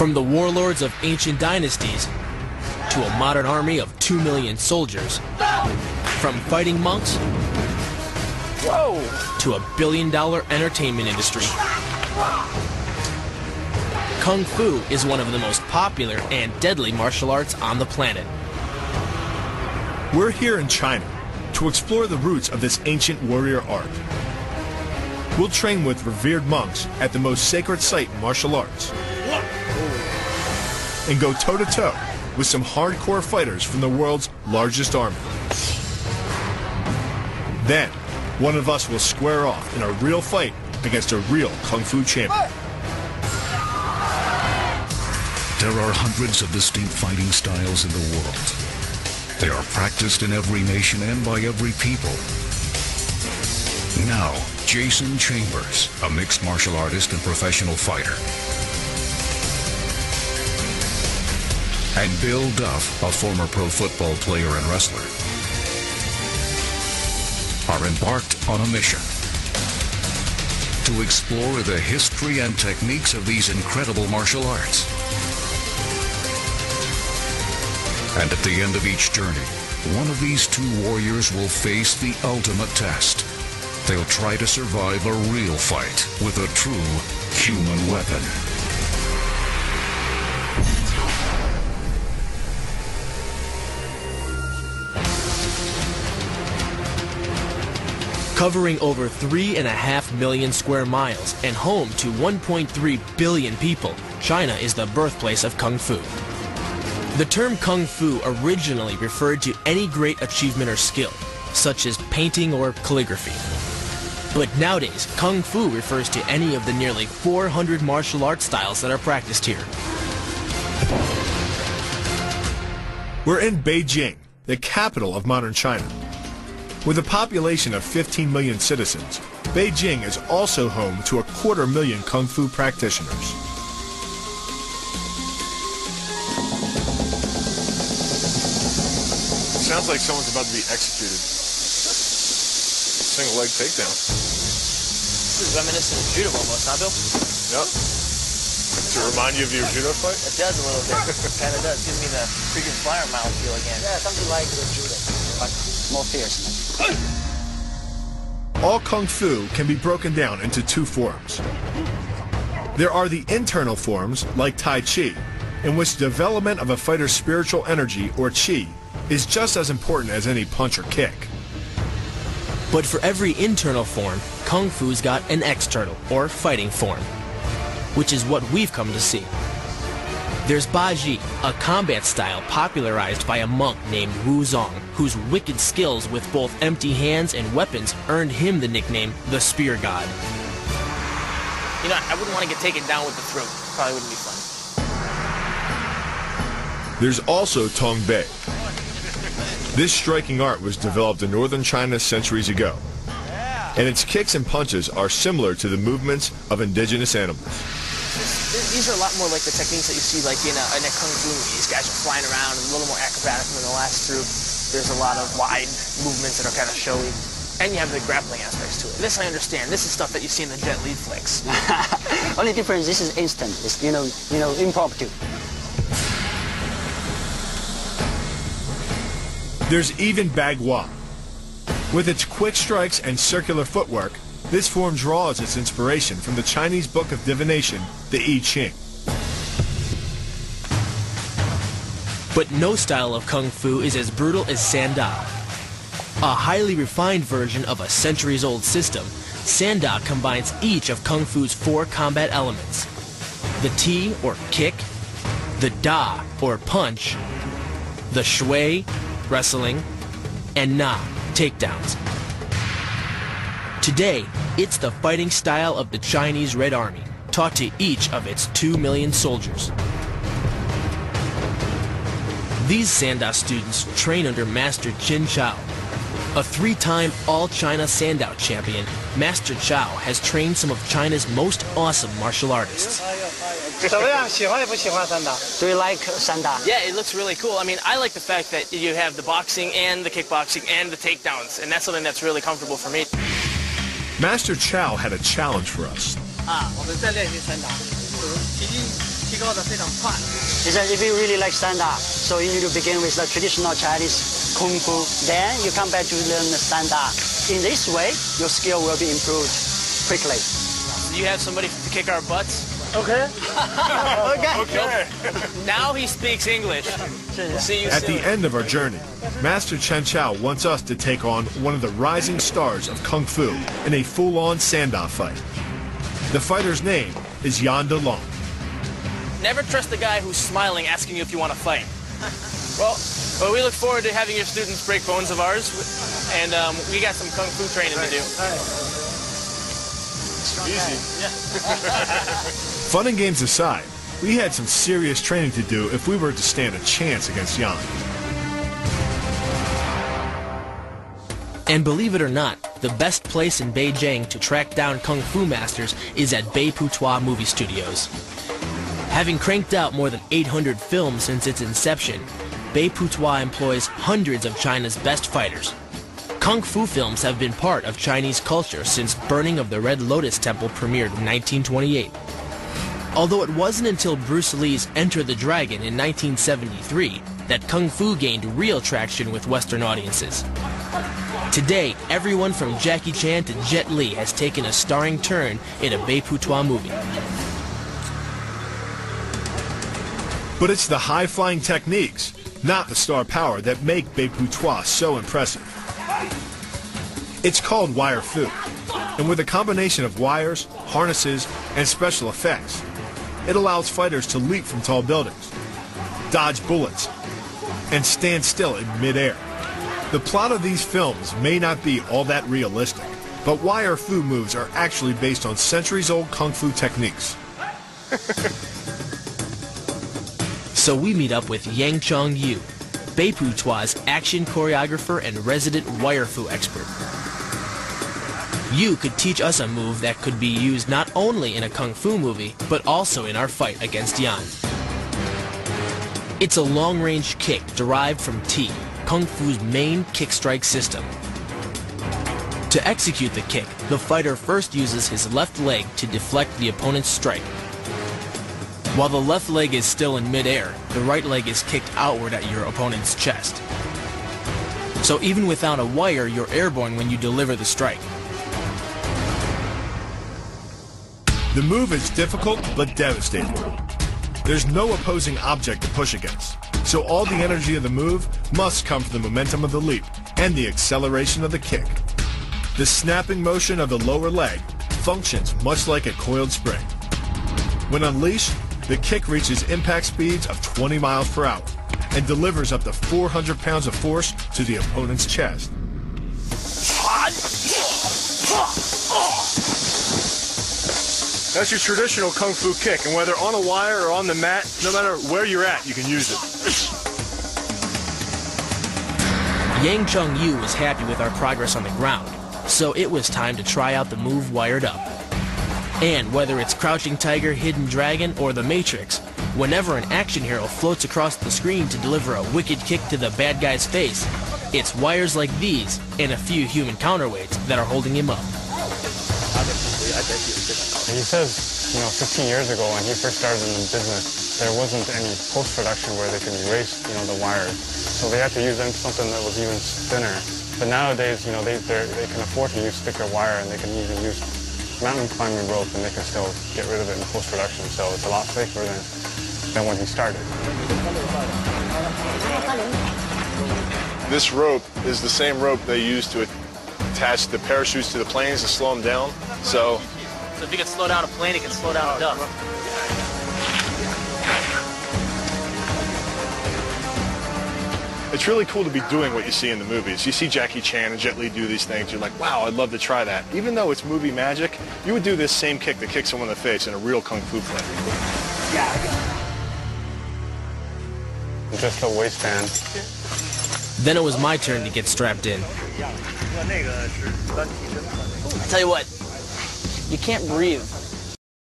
From the warlords of ancient dynasties to a modern army of 2 million soldiers, from fighting monks to a billion-dollar entertainment industry, Kung Fu is one of the most popular and deadly martial arts on the planet. We're here in China to explore the roots of this ancient warrior art. We'll train with revered monks at the most sacred site in martial arts and go toe-to-toe with some hardcore fighters from the world's largest army. Then, one of us will square off in a real fight against a real Kung Fu champion. There are hundreds of distinct fighting styles in the world. They are practiced in every nation and by every people. Now, Jason Chambers, a mixed martial artist and professional fighter, and Bill Duff, a former pro football player and wrestler, are embarked on a mission to explore the history and techniques of these incredible martial arts. And at the end of each journey, one of these two warriors will face the ultimate test. They'll try to survive a real fight with a true human weapon. Covering over 3.5 million square miles and home to 1.3 billion people, China is the birthplace of Kung Fu. The term Kung Fu originally referred to any great achievement or skill, such as painting or calligraphy. But nowadays, Kung Fu refers to any of the nearly 400 martial arts styles that are practiced here. We're in Beijing, the capital of modern China. With a population of 15 million citizens, Beijing is also home to 250,000 Kung Fu practitioners. Sounds like someone's about to be executed. Single leg takedown. This is reminiscent of judo almost, huh, Bill? Yep. Does it remind you of your judo fight? It does a little bit. It kind of does. Gives me the freaking fire mouth feel again. Yeah, something like the judo, but more fierce. All Kung Fu can be broken down into two forms. There are the internal forms, like Tai Chi, in which development of a fighter's spiritual energy, or Qi, is just as important as any punch or kick. But for every internal form, Kung Fu's got an external, or fighting form, which is what we've come to see. There's Baji, a combat style popularized by a monk named Wu Zong, whose wicked skills with both empty hands and weapons earned him the nickname the Spear God. You know, I wouldn't want to get taken down with the throat. Probably wouldn't be fun. There's also Tong Bei. This striking art was developed in northern China centuries ago, and its kicks and punches are similar to the movements of indigenous animals. These are a lot more like the techniques that you see like in a Kung Fu movie. These guys are flying around and a little more acrobatic than the last troop. There's a lot of wide movements that are kind of showy. And you have the grappling aspects to it. This I understand. This is stuff that you see in the Jet Li flicks. Only difference, this is instant. It's, you know, impromptu. There's even Bagua. With its quick strikes and circular footwork, this form draws its inspiration from the Chinese book of divination, the I Ching. But no style of Kung Fu is as brutal as Sanda. A highly refined version of a centuries-old system, Sanda combines each of Kung Fu's 4 combat elements: the Ti, or kick, the Da, or punch, the Shui, wrestling, and Na, takedowns. Today, it's the fighting style of the Chinese Red Army, taught to each of its 2 million soldiers. These Sanda students train under Master Qin Chao. A 3-time All-China Sandao champion, Master Chao has trained some of China's most awesome martial artists. Do you like Sanda? Yeah, it looks really cool. I mean, I like the fact that you have the boxing and the kickboxing and the takedowns, and that's something that's really comfortable for me. Master Chao had a challenge for us. Is that if you really like stand-up, so you need to begin with the traditional Chinese Kung Fu. Then you come back to learn the stand-up. In this way, your skill will be improved quickly. You have somebody to kick our butts? Okay. Okay. Now he speaks English. We'll see you At soon. the end of our journey, Master Chen Chao wants us to take on one of the rising stars of Kung Fu in a full-on stand-off fight. The fighter's name is Yan DeLong. Never trust the guy who's smiling asking you if you want to fight. Well, we look forward to having your students break bones of ours, and we got some Kung Fu training to do. Easy. Fun and games aside, we had some serious training to do if we were to stand a chance against Yan. And believe it or not, the best place in Beijing to track down Kung Fu masters is at Beiputua Movie Studios. Having cranked out more than 800 films since its inception, Beiputua employs hundreds of China's best fighters. Kung Fu films have been part of Chinese culture since Burning of the Red Lotus Temple premiered in 1928. Although it wasn't until Bruce Lee's Enter the Dragon in 1973 that Kung Fu gained real traction with Western audiences. Today, everyone from Jackie Chan to Jet Li has taken a starring turn in a Beiputua movie. But it's the high-flying techniques, not the star power, that make Beiputua so impressive. It's called Wire Fu, and with a combination of wires, harnesses, and special effects, it allows fighters to leap from tall buildings, dodge bullets, and stand still in midair. The plot of these films may not be all that realistic, but Wire Fu moves are actually based on centuries-old Kung Fu techniques. So we meet up with Yang Chong Yu, Beiputua's action choreographer and resident Wire Fu expert. Yu could teach us a move that could be used not only in a Kung Fu movie, but also in our fight against Yan. It's a long-range kick derived from Ti, Kung Fu's main kick-strike system. To execute the kick, the fighter first uses his left leg to deflect the opponent's strike. While the left leg is still in midair, the right leg is kicked outward at your opponent's chest. So even without a wire, you're airborne when you deliver the strike. The move is difficult but devastating. There's no opposing object to push against, so all the energy of the move must come from the momentum of the leap and the acceleration of the kick. The snapping motion of the lower leg functions much like a coiled spring. When unleashed, the kick reaches impact speeds of 20 miles per hour and delivers up to 400 pounds of force to the opponent's chest. That's your traditional Kung Fu kick, and whether on a wire or on the mat, no matter where you're at, you can use it. Yang Chong Yu was happy with our progress on the ground, so it was time to try out the move wired up. And whether it's Crouching Tiger, Hidden Dragon, or The Matrix, whenever an action hero floats across the screen to deliver a wicked kick to the bad guy's face, it's wires like these and a few human counterweights that are holding him up. He says, 15 years ago when he first started in the business, there wasn't any post-production where they could erase, the wires. So they had to use something that was even thinner. But nowadays, they can afford to use thicker wire, and they can even use mountain climbing rope, and they can still get rid of it in post-production. So it's a lot safer than when he started. This rope is the same rope they use to attach the parachutes to the planes to slow them down. So if you can slow down a plane, it can slow down a duck. it's really cool to be doing what you see in the movies. You see Jackie Chan and Jet Li do these things. You're like, wow, I'd love to try that. Even though it's movie magic, you would do this same kick that kicks someone in the face in a real Kung Fu play. Just a waistband. Then it was my turn to get strapped in. I'll tell you what, you can't breathe